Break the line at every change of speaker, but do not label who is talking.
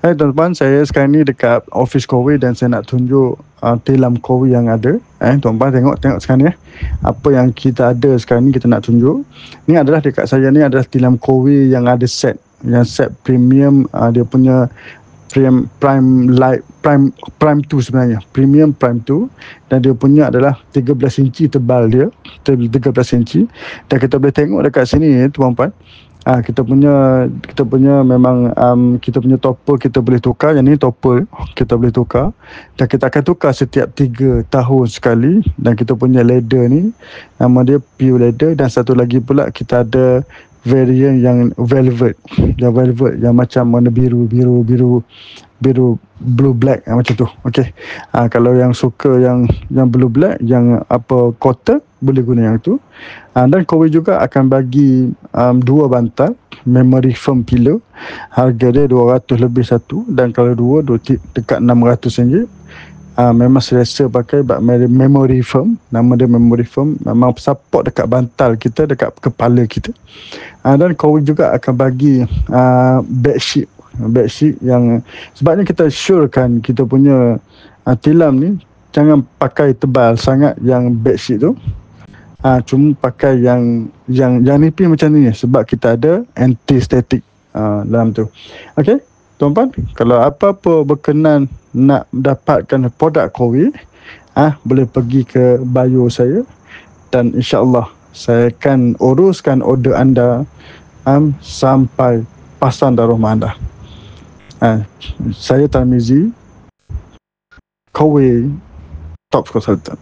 Hai tuan-tuan, saya sekarang ni dekat office Kowi dan saya nak tunjuk tilam Kowi yang ada. Tuan-tuan tengok sekarang ni apa yang kita ada sekarang ni kita nak tunjuk. Ni adalah dekat saya ni adalah tilam Kowi yang ada set, yang set premium, dia punya prime light, prime 2 sebenarnya, premium prime 2, dan dia punya adalah 13 inci tebal dia, 13 inci, dan kita boleh tengok dekat sini tuan-tuan. Kita punya memang kita punya topper kita boleh tukar. Yang ni topper kita boleh tukar, dan kita akan tukar setiap 3 tahun sekali. Dan kita punya leather ni nama dia pure leather, dan satu lagi pula kita ada variant yang velvet, yang macam warna biru blue black, macam tu. Okey. Kalau yang suka yang blue black, yang apa quarter, boleh guna yang tu. Dan Kowi juga akan bagi 2 bantal memory foam pillow. Harga dia 200 lebih satu, dan kalau dua dekat 600 ringgit. Memang selesa pakai memory foam. Nama dia memory foam, memang support dekat bantal kita, dekat kepala kita. Dan Kowi juga akan bagi bedsheet yang, sebabnya kita surekan kita punya tilam ni jangan pakai tebal sangat yang bedsheet tu. Cuma pakai yang nipis macam ni, sebab kita ada anti-static dalam tu. Okey, tuan-tuan, kalau apa-apa berkenan nak dapatkan produk Kowi, boleh pergi ke bio saya, dan insya-Allah saya akan uruskan order anda sampai pasang dan rumah anda. Saya Tarmizi, Kowi Top Consultant.